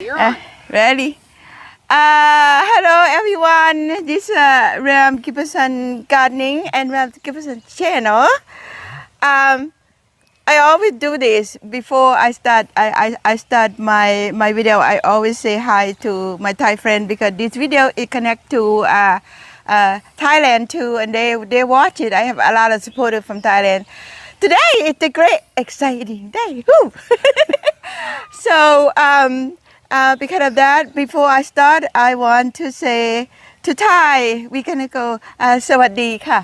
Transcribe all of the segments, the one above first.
you're on. Ready? Hello everyone. This is Ram Giberson Gardening and Ram Giberson channel. I always do this before I start. I start my video. I always say hi to my Thai friend because this video it connect to Thailand too, and they watch it. I have a lot of supporters from Thailand. Today it's a great, exciting day. Woo! So because of that, before I start, I want to say to Thai, we're gonna go สวัสดีค่ะ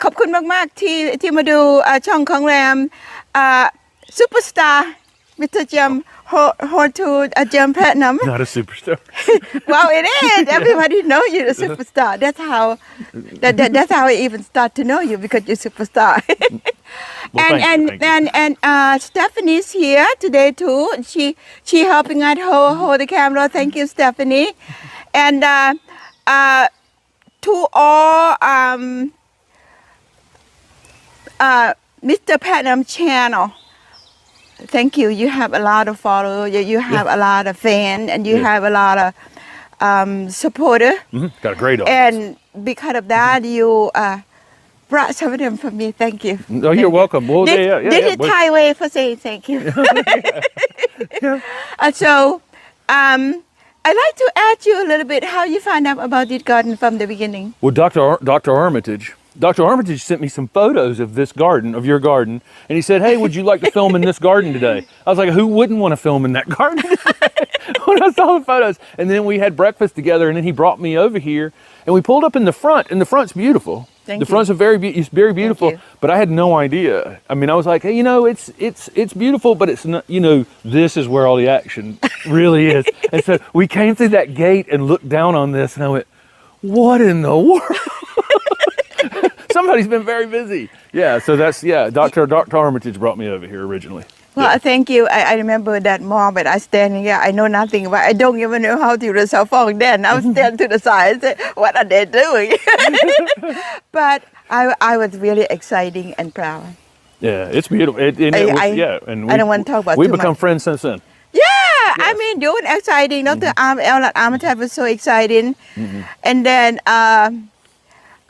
ขอบคุณมากๆที่มาดูช่องของแรมซูเปอร์สตาร์ Mr Jim HortTube Jim Putnam. Not a superstar. Well, it is. Everybody knows you're a superstar. That's how I even start to know you because you're a superstar. Well, and Stephany's here today too. She helping out hold the camera. Thank you, Stephany. And to all Mr Putnam channel. Thank you. You have a lot of followers. You have a lot of fans, and you have a lot of supporters. Got a great audience. And because of that, you brought some of them for me. Thank you. Oh, you're welcome. Well, This is Thai way for saying thank you. So, I'd like to ask you a little bit how you found out about this garden from the beginning. Well, Dr. Armitage sent me some photos of this garden, of your garden, and he said, "Hey, would you like to film in this garden today?" I was like, "Who wouldn't want to film in that garden?" When I saw the photos, and then we had breakfast together, and then he brought me over here, and we pulled up in the front, and the front's beautiful. Thank the you. front's it's very beautiful, but I had no idea. I mean, I was like, hey, you know, it's beautiful, but it's not, you know, this is where all the action really is. And so we came through that gate and looked down on this, and I went, what in the world? Somebody's been very busy. Yeah, so that's, Dr. Armitage brought me over here originally. Well, thank you. I remember that moment. I standing here. I know nothing about. I don't even know how to use a cell phone. Then I was standing to the side. And say, what are they doing? But I was really exciting and proud. Yeah, it's beautiful. And I don't want to talk about. We've become friends since then. Yeah, yes. I mean, doing exciting. Not the Armitage was so exciting, and then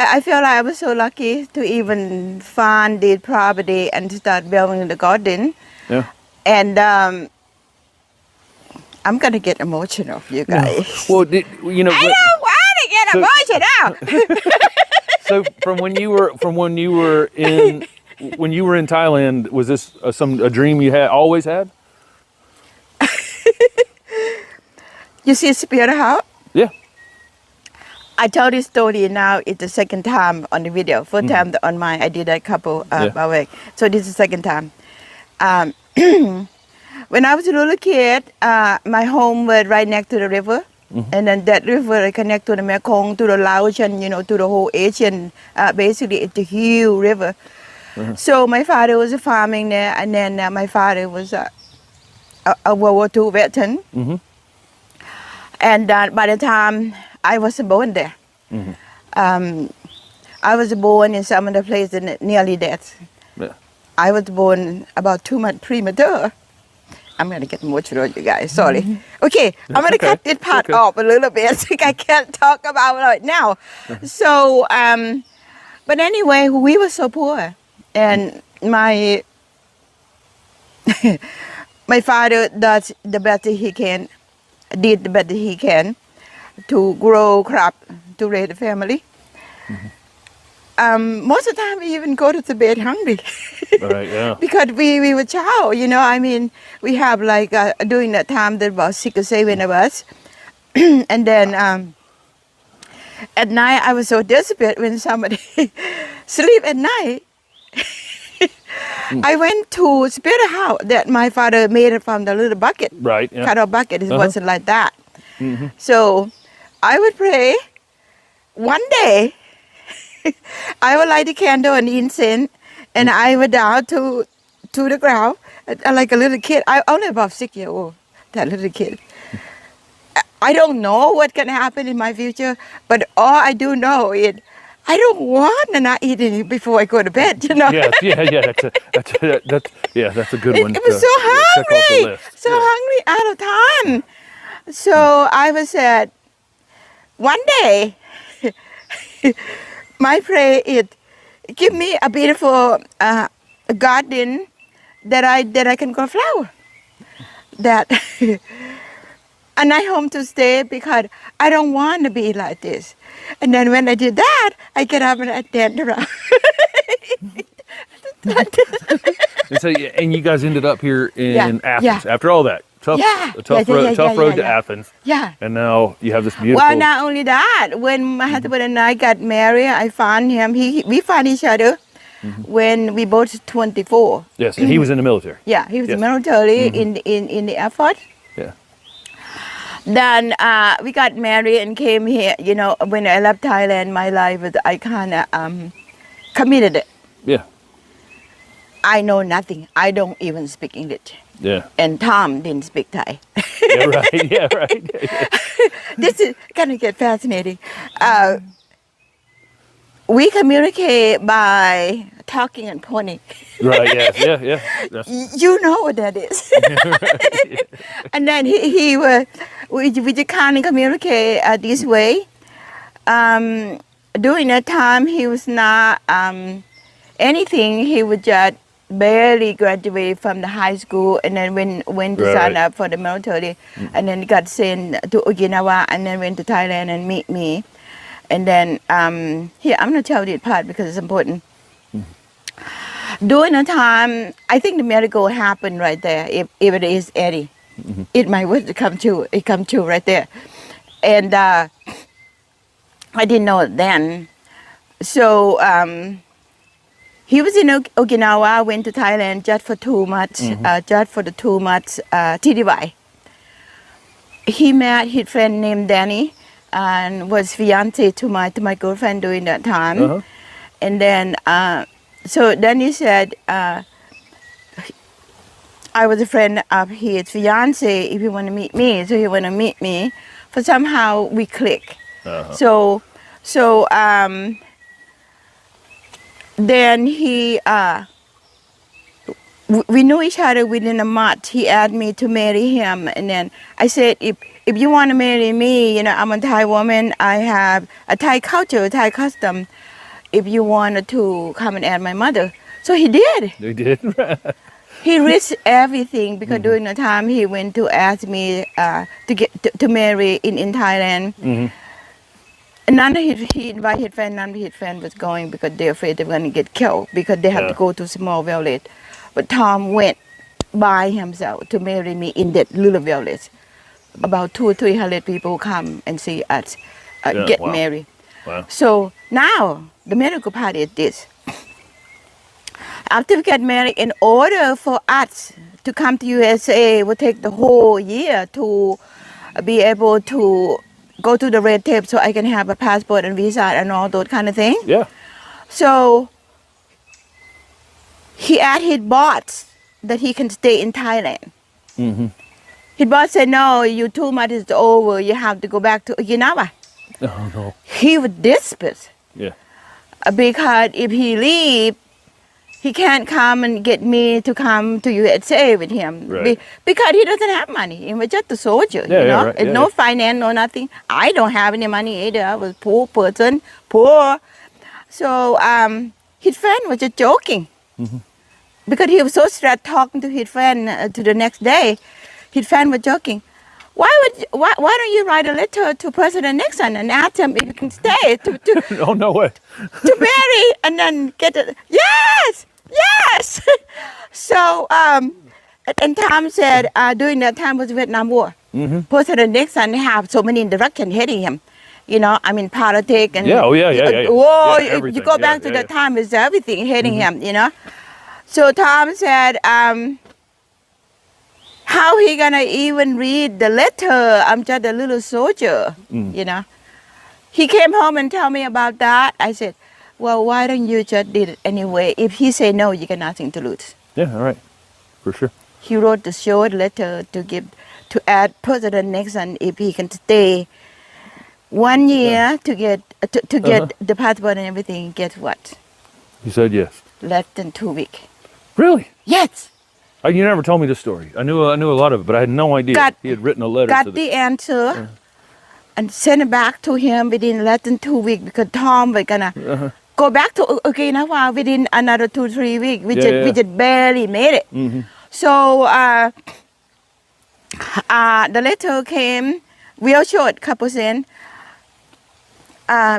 I feel like I was so lucky to even find the property and start building the garden. Yeah. And I'm gonna get emotional, you guys. Well, you know. I don't want to get emotional. So from when you were in Thailand, was this a dream you had always had? You see Spirit House? Yeah. I told this story now. It's the second time on the video. First time on mine, I did a couple back. So this is the second time. When I was a little kid, my home was right next to the river. And then that river connect to the Mekong, to the Laos, and you know, to the whole Asian. Basically, it's a huge river. So my father was farming there, and then my father was a World War II veteran. And by the time I was born there, I was born in some of the places nearly death. Yeah. I was born about 2 months premature. I'm going to get emotional, you guys. Sorry. Okay, I'm going to cut this part off a little bit. I can't talk about it right now. So, but anyway, we were so poor. And my father does the best he can, did the best he can to grow crop, to raise the family. Most of the time we even go to the bed hungry. Right, yeah. Because we were child, you know, I mean, we have like, during that time there was 6 or 7 of us. And then at night I was so desperate when somebody sleep at night. I went to Spirit House that my father made it from the little bucket. Right, yeah. Cut off bucket, it wasn't like that. So I would pray. One day, I would light the candle and incense, and I would down to the ground like a little kid. I only about 6 years old, that little kid. I don't know what can happen in my future, but all I do know is I don't want to not eat any before I go to bed, you know. Yes, yeah. That's a good one. It was so check off the hungry, list. so hungry, out of time. So I was said, one day, my prayer is, give me a beautiful garden that I can grow flower. That a nice home to stay, because I don't want to be like this. And then when I did that, I get up and I dance around. And you guys ended up here in Yeah, Athens yeah. after all that. Tough road to Athens. Yeah. And now you have this beautiful. Well, not only that, when my husband and I got married, I found him. We found each other when we both 24. Yes, and he was in the military. Yeah, he was in the military in the Air Force. Yeah. Then we got married and came here. You know, when I left Thailand, my life was, I kind of committed it. Yeah. I know nothing. I don't even speak English. Yeah. And Tom didn't speak Thai. Yeah, right. Yeah, right. This is going to get fascinating. We communicate by talking and pointing. Right, yeah. You know what that is. And then we just kind of communicate this way. During that time, he was not anything. He was just barely graduated from the high school, and then went to sign up for the military, and then got sent to Okinawa, and then went to Thailand and meet me. And then here, I'm going to tell you this part because it's important. During the time, I think the miracle happened right there. If it is Eddie, it might come true. It come true right there. And I didn't know it then. So he was in Okinawa, went to Thailand just for 2 months, just for the 2 months TDY. He met his friend named Danny, and was fiancé to my girlfriend during that time. And then so Danny said, I was a friend of his fiancé, if you want to meet me. So he want to meet me. For somehow we click. So then he we knew each other within a month. He asked me to marry him, and then I said, if you want to marry me, you know, I'm a Thai woman. I have a Thai culture, a Thai custom. If you wanted to come and add my mother, so he did. They did. He risked everything because during the time he went to ask me to marry in Thailand. None of he invited his friend. None of his friend was going because they're afraid they're going to get killed because they have to go to small village. But Tom went by himself to marry me in that little village. About 200 or 300 people come and see us get married. Wow. So now the miracle part is this. After we get married, in order for us to come to USA, it would take the whole year to be able to go to the red tape so I can have a passport and visa and all those kind of things. Yeah. So he asked his boss that he can stay in Thailand. His boss said, no, your 2 months is over. You have to go back to Okinawa. Oh, no. He was desperate. Yeah. Because if he leave, he can't come and get me to come to USA with him. Right. Because he doesn't have money. He was just a soldier, you know. Right. And no finance, no nothing. I don't have any money either. I was a poor person, poor. So his friend was just joking. Because he was so stressed talking to his friend to the next day. His friend was joking. Why don't you write a letter to President Nixon and ask him if he can stay to Oh, no way. to marry and then get it? Yes. So and Tom said during that time was Vietnam War. President Nixon have so many directions hitting him. You know, I mean politics and Yeah. Whoa, Yeah, you go back to that time, it's everything hitting him. You know. So Tom said, how he gonna even read the letter? I'm just a little soldier, you know. He came home and told me about that. I said, well, why don't you just did it anyway? If he say no, you got nothing to lose. Yeah, all right. For sure. He wrote the short letter to add President Nixon if he can stay 1 year to get the passport and everything. Guess what? You said yes. Less than 2 weeks. Really? Yes. You never told me this story. I knew a lot of it, but I had no idea he had written a letter. Got to the answer and sent it back to him within less than 2 weeks because Tom was gonna go back to Okinawa within another 2-3 weeks. We just barely made it. So the letter came real short, couple cents.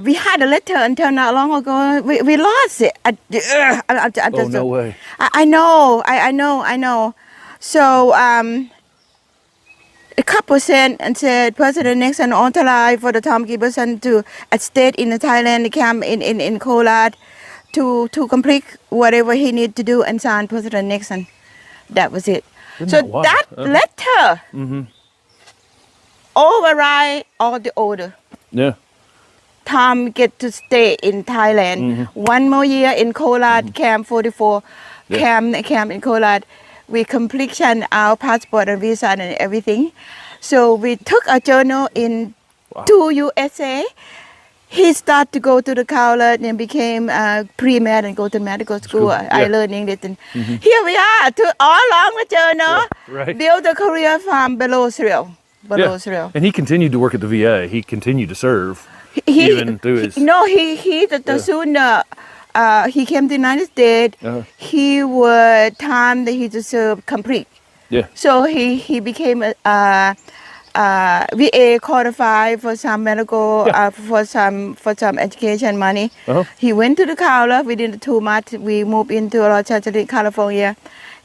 We had a letter until not long ago. We lost it. No way. I know. So a couple sent and said President Nixon authorized for the Tom Giberson to stay in the Thailand camp in Kolat to complete whatever he needed to do and sign President Nixon. That was it. That letter override all the order. Yeah. Tom get to stay in Thailand 1 more year in Kolat camp 44 camp in Kolat. We completion our passport and visa and everything. So we took a journal to USA. He started to go to the college and became pre-med and go to medical school. I learned English. And here we are, all along the journal, build a career from below zero. And he continued to work at the VA. He continued to serve. Even through his... Soon he came to the United States, he was time that he to serve complete. Yeah. So he became a VA qualified for some medical, for some education money. He went to the college within the 2 months. We moved into Los Angeles, California,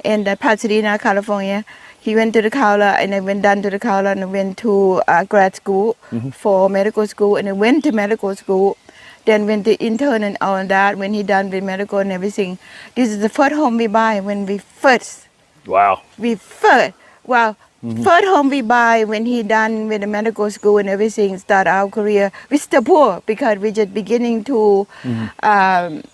and Pasadena, California. He went to the college and then went down to the college and went to grad school for medical school and then went to medical school. Then went to intern and all that when he done with medical and everything. This is the first home we buy when we first. Wow. First home we buy when he done with the medical school and everything, start our career. We're still poor because we're just beginning to have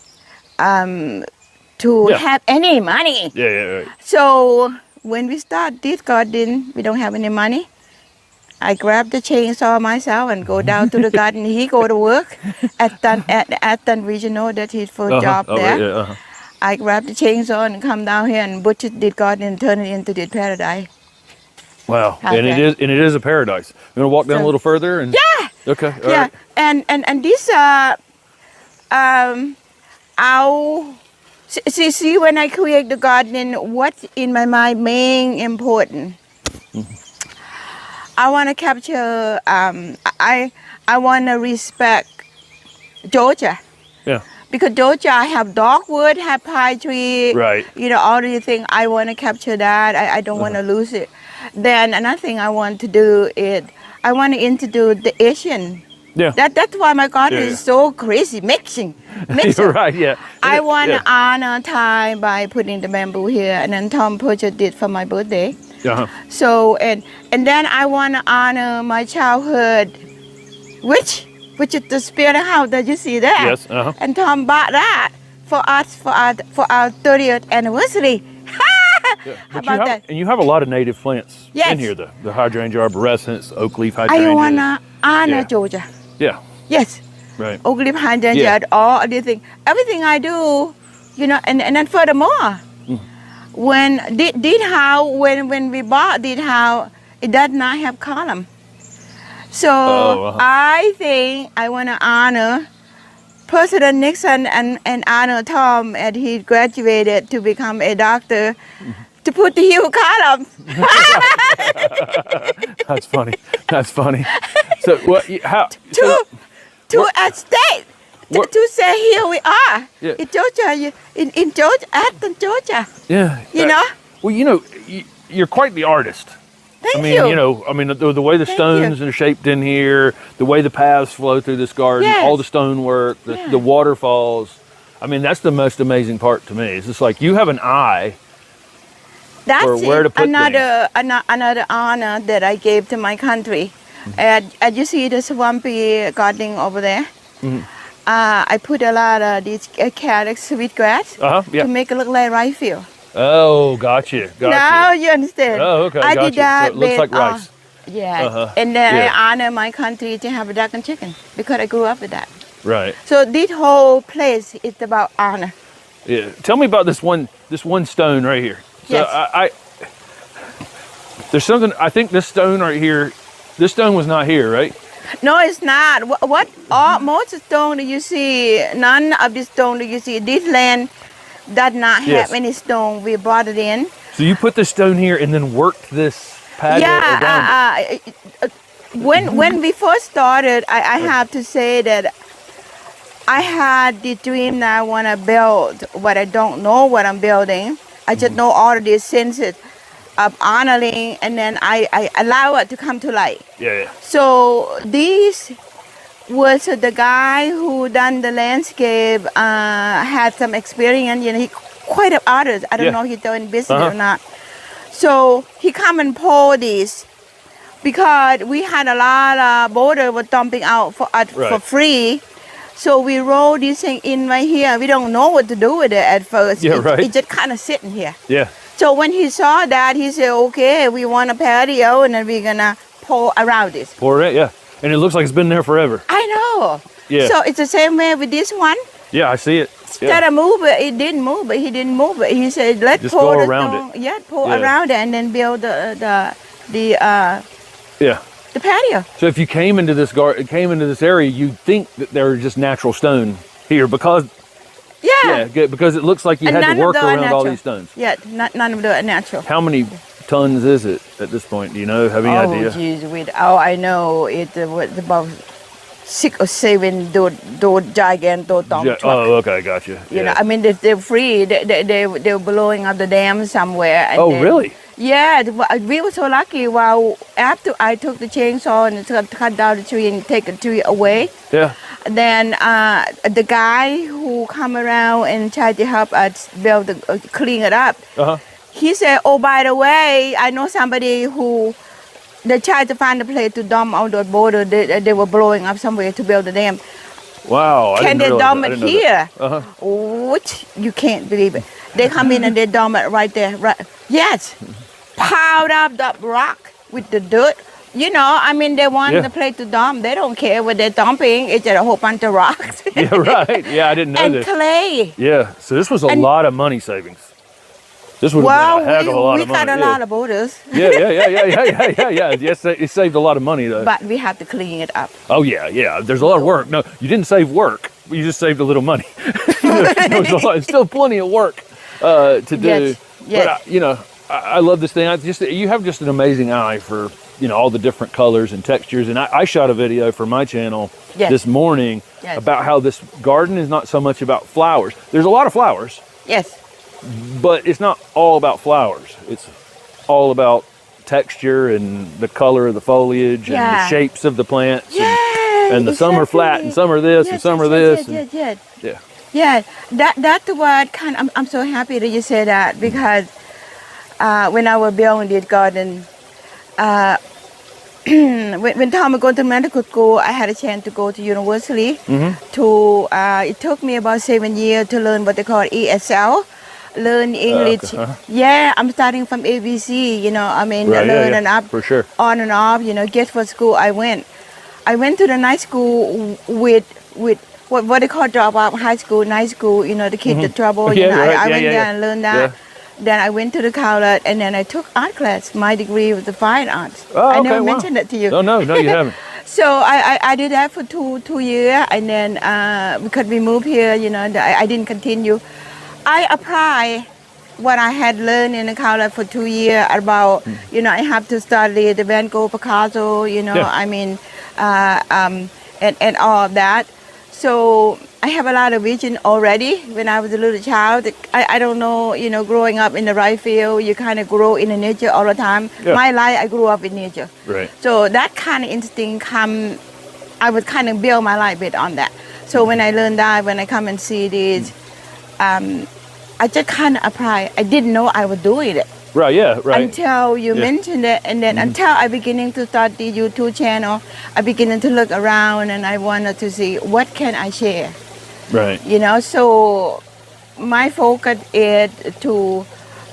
any money. Yeah. So when we start this garden, we don't have any money. I grab the chainsaw myself and go down to the garden. He go to work at Aston Regional. That's his first job there. I grab the chainsaw and come down here and butcher this garden and turn it into this paradise. Wow, and it is a paradise. You want to walk down a little further? And Okay. All right. And this our see when I create the garden, what's in my mind main important. I want to capture. I want to respect Georgia. Yeah. Because Georgia have dogwood, have pine tree. Right. All these things. I want to capture that. I don't want to lose it. Then another thing I want to do is I want to introduce the Asian. Yeah. That's why my garden is so crazy, mixing. You're right. Yeah. I want to honor Thai by putting the bamboo here, and then Tom purchased it for my birthday. So and then I want to honor my childhood, which is the spirit house that you see there. Yes. And Tom bought that for us for our 30th anniversary. How about that? And you have a lot of native plants in here, the hydrangea arborescence, oak leaf hydrangea. I want to honor Georgia. Yeah. Yes. Right. Oak leaf hydrangea, all these things. Everything I do, and then furthermore, when when we bought this house, it does not have column. So I think I want to honor President Nixon and honor Tom as he graduated to become a doctor to put the huge column. That's funny. That's funny. So what? How? To a state. To say here we are in Georgia, in Georgia, Athens, Georgia. Yeah. Well, you're quite the artist. Thank you. The way the stones are shaped in here, the way the paths flow through this garden, all the stonework, the waterfalls. I mean, that's the most amazing part to me. It's just like you have an eye for where to put another honor that I gave to my country. As you see the swampy gardening over there. I put a lot of these carrot sweetgrass to make it look like rice field. Oh, gotcha. Now you understand. Oh, okay. I did that. So it looks like rice. Yeah. And then I honor my country to have a duck and chicken because I grew up with that. Right. So this whole place is about honor. Yeah. Tell me about this one stone right here. So Yes. I there's something, I think this stone right here, this stone was not here, right? No, it's not. Most stone that you see, none of the stone that you see, this land does not have any stone. We brought it in. So you put the stone here and then worked this patio around it. When we first started, I have to say that I had the dream that I want to build, but I don't know what I'm building. I just know all of these senses of honoring, and then I allow it to come to light. Yeah. So this was the guy who done the landscape, had some experience. You know, he quite an artist. I don't know if he's doing business or not. So he come and pour this because we had a lot of border were dumping out for free. So we roll this thing in right here. We don't know what to do with it at first. It's just kind of sitting here. Yeah. So when he saw that, he said, okay, we want a patio, and then we're going to pour around this. Pour it, yeah. And it looks like it's been there forever. I know. Yeah. So it's the same way with this one. Yeah, I see it. Instead of move it, it didn't move it. He didn't move it. He said, let's just pour go the around stone. Yeah, pour around it, and then build the patio. So if you came into this area, you'd think that there were just natural stone here because because it looks like you had to work around all these stones. Yeah, none of them are natural. How many tons is it at this point? Do you know? Have any idea? Oh, geez, I know it was about 6 or 7 those gigantic dump trucks. Oh, okay, gotcha. You know, I mean, they're free. They were blowing up the dam somewhere. And really? Yeah, we were so lucky. Well, after I took the chainsaw and cut down the tree and take the tree away. Yeah. Then the guy who come around and tried to help us clean it up. He said, "Oh, by the way, I know somebody who they tried to find a place to dump on the border. They were blowing up somewhere to build the dam. Wow! Can they dump it here? Which you can't believe it. They come in and they dump it right there. Right? Yes, piled up the rock with the dirt. You know, I mean, they want the place to dump. They don't care what they're dumping. It's just a whole bunch of rocks. Yeah, right. Yeah, I didn't know this. And clay. Yeah, so this was a lot of money savings. This would have been a heck of a lot of money. We got a lot of borders. Yeah. Yes, it saved a lot of money though. But we have to clean it up. Oh yeah. There's a lot of work. No, you didn't save work. You just saved a little money. It's still plenty of work to do. Yes. But I love this thing. You have just an amazing eye for all the different colors and textures. And I shot a video for my channel this morning about how this garden is not so much about flowers. There's a lot of flowers. Yes. But it's not all about flowers. It's all about texture and the color of the foliage and the shapes of the plants. And the some are flat and some are this and some are this. Yeah. That's what I'm so happy that you say that, because when I was building this garden, when Tom was going to medical school, I had a chance to go to university. It took me about 7 years to learn what they call ESL. Learn English. I'm starting from ABC, learn and up, for sure. On and off, just for school I went to the night school with what they call drop out high school, night school, the kids in trouble. I went there and learned that. Then I went to the college and then I took art class. My degree was the fine arts. I never mentioned that to you. No, you haven't. So I did that for two years, and then because we moved here, I didn't continue. I applied what I had learned in the college for 2 years about, I have to study the Van Gogh, Picasso, and all of that. So I have a lot of vision already. When I was a little child, I don't know, growing up in the right field, you kind of grow in the nature all the time. My life, I grew up in nature. Right. So that kind of instinct I would kind of build my life based on that. So when I learned that, when I come and see this, I just kind of apply. I didn't know I was doing it. Right, Until you mentioned it, and then until I beginning to start the YouTube channel, I beginning to look around and I wanted to see what can I share. Right. So my focus is to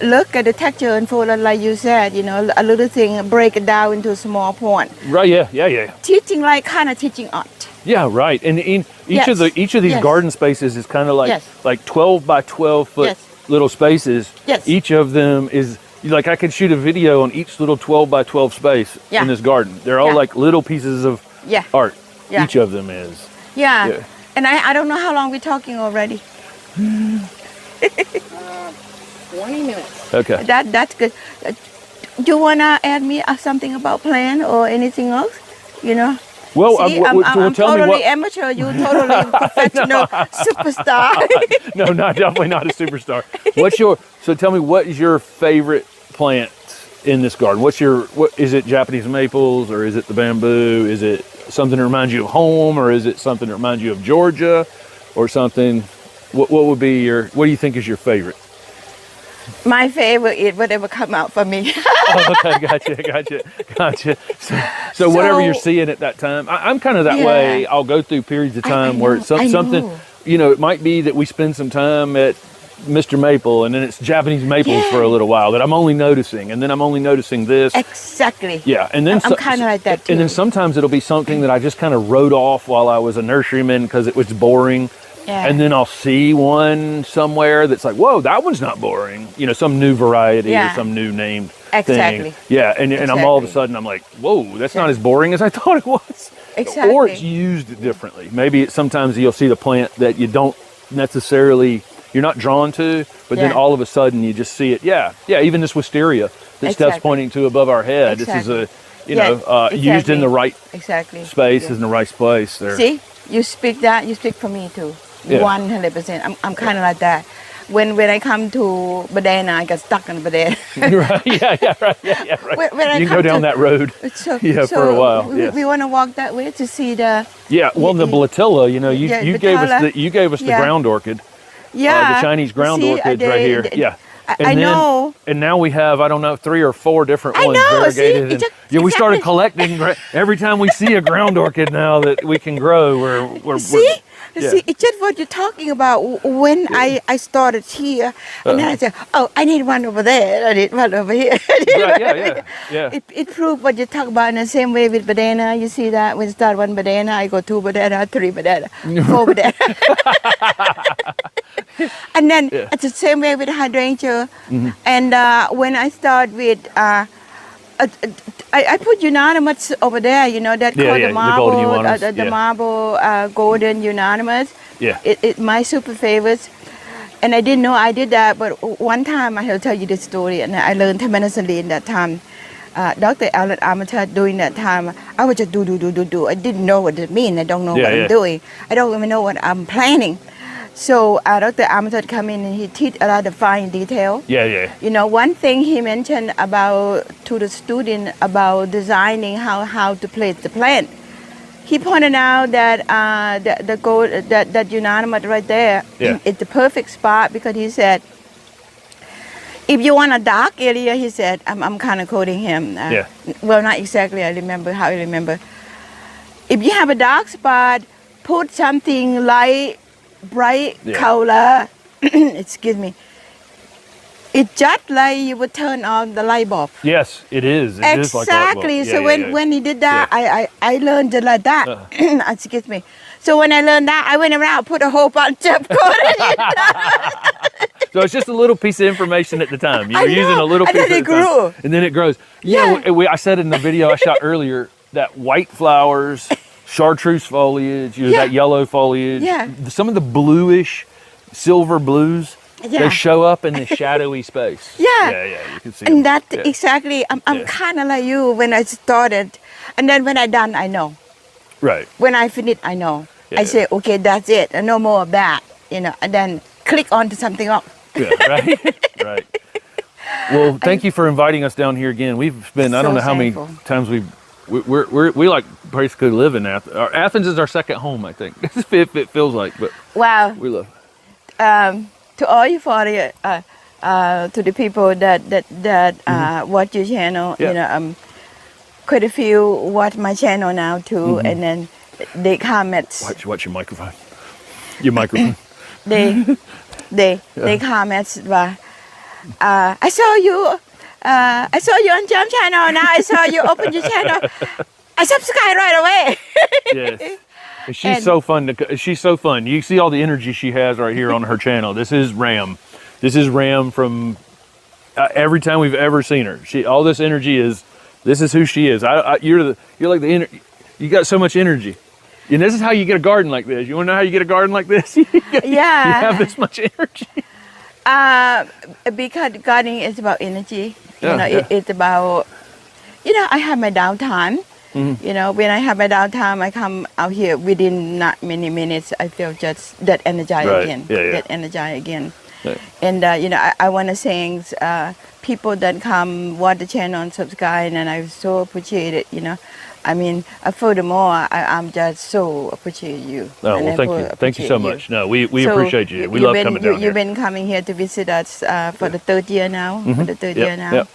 look at the texture and follow, like you said, you know, a little thing, break it down into a small point. Right, yeah. Teaching like kind of teaching art. Yeah, right. And in each of these Yes. garden spaces is kind of like Yes. like 12 by 12 foot Yes. little spaces. Yes. Each of them is like I could shoot a video on each little 12 by 12 space Yeah. in this garden. They're all Yeah. like little pieces of Yeah. art. Yeah. Each of them is. Yeah. Yeah. And I don't know how long we're talking already. 20 minutes. Okay. That's good. You wanna add me something about plant or anything else? You know. Well, See, well, I'm tell me totally what. amateur. You totally professional superstar. No, definitely not a superstar. So tell me, what is your favorite plant in this garden? What is it? Japanese maples, or is it the bamboo? Is it something that reminds you of home, or is it something that reminds you of Georgia, or something? What would be what do you think is your favorite? My favorite is whatever come out for me. Oh, okay, gotcha. So whatever you're seeing at that time, I'm kind of that way. I'll go through periods of time where it's something, know. you know, it might be that we spend some time at Mr. Maple, and then it's Japanese maples for a little while that I'm only noticing, and then I'm only noticing this. Exactly. Yeah, and then I'm kind of like that too. And then sometimes it'll be something that I just kind of wrote off while I was a nurseryman because it was boring. Yeah. And then I'll see one somewhere that's like, whoa, that one's not boring. You know, some new variety or some new named Exactly. thing. Yeah, and I'm all of a sudden, I'm like, whoa, that's not as boring as I thought it was. Exactly. Or it's used differently. Maybe sometimes you'll see the plant that you don't necessarily, you're not drawn to, but then all of a sudden you just see it. Yeah, even this wisteria that Steph's pointing to above our head. Exactly. This is used in the right space, in the right place. There. See, you speak for me too. Yeah. 100%. I'm kind of like that. When I come to banana, I get stuck on banana. Right. Yeah. Right. When I You can come go down to- that road. For a while. Yes. We want to walk that way to see the. Yeah. Well, the Blatilla, you know, you gave us the ground orchid. Yeah. The Chinese ground See, orchids right here. Yeah. I know. And now we have, I don't know, 3 or 4 different I ones know, see, variegated. it And, just- we started collecting every time we see a ground orchid now that we can grow. See, it's just what you're talking about. When I started here, and then I said, oh, I need one over there. I need one over here. Right, yeah. It proved what you talk about in the same way with banana. You see that when you start 1 banana, I go 2 banana, 3 banana, 4 banana. And then it's the same way with hydrangea. Mm-hmm. And when I start with, I put unanimous over there, you know, that called the marble, golden unanimous, the marble golden unanimous. Yeah. It my super favorites. And I didn't know I did that, but one time I will tell you this story, and I learned tremendously in that time. Dr. Alan Armitage during that time, I would just do. I didn't know what it means. I don't know what I'm doing. I don't even know what I'm planning. So Dr. Armitage come in and he teach a lot of fine detail. Yeah. You know, one thing he mentioned to the student about designing how to place the plant. He pointed out that that unanimous right there is the perfect spot because he said, if you want a dark area, he said, I'm kind of quoting him. Well, not exactly. I remember how I remember. If you have a dark spot, put something light, bright color. Excuse me. It's just like you would turn on the light bulb. Yes, it is. It is like light bulb. Exactly. So when he did that, I learned it like that. Excuse me. So when I learned that, I went around, put a whole bunch of So it's just a little piece of information at the time. You were using a little piece and then at it the time. grew. And then it grows. I said in the video I shot earlier that white flowers, chartreuse foliage, that yellow foliage, some of the bluish, silver blues, they show up in the shadowy space. Yeah, you can see and them. that exactly, I'm kind of like you when I started. And then when I done, I know. Right. When I finish, I know. I say, okay, that's it. And no more of that, you know, and then click on to something else. Yeah, right. Well, thank you for inviting us down here again. We've been, I don't know how many times we like basically live in Athens. Athens is our second home, I think. It feels like, but wow. We love. To all you for the to the people that watch your channel, you know, quite a few watch my channel now too, and then they comment. Watch your microphone. Your microphone. They comment I saw you. I saw you on Jam channel. Now I saw you open your channel. I subscribe right away. Yes. And she's so fun. She's so fun. You see all the energy she has right here on her channel. This is Ram. This is Ram from every time we've ever seen her. All this energy is. This is who she is. You're like you got so much energy. And this is how you get a garden like this. You want to know how you get a garden like this? Yeah. You have this much energy. Because gardening is about energy. Yeah, It's about, I have my downtime. When I have my downtime, I come out here within not many minutes. I feel just that energized again. Get energized again. Right. And I want to thank people that come watch the channel and subscribe, and I so appreciate it. I mean, furthermore, I'm just so appreciate you. Oh, well, thank you. Thank you so much. No, we appreciate you. We love coming down here. You've been coming here to visit us for the third year now. For the third year now. Yep.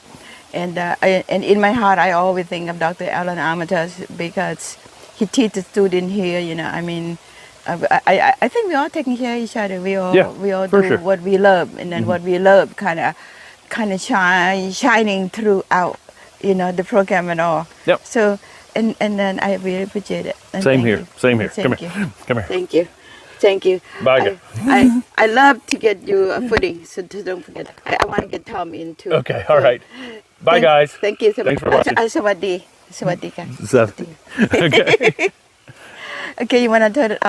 And in my heart, I always think of Dr. Alan Armitage because he teaches students here. I mean, I think we all taking care of each other. We all do what we love, and then what we love kind of shining throughout, the program and all. Yep. So, and then I really appreciate it. And Same here. Same here. Thank Come you. here. Come here. Thank you. Thank you. Bye. I love to get you a footing, so don't forget. I want to get Tom in too. Okay. All right. Bye, guys. Thank you so much. Thanks for watching. สวัสดีค่ะ Okay. Okay, you want to turn it off?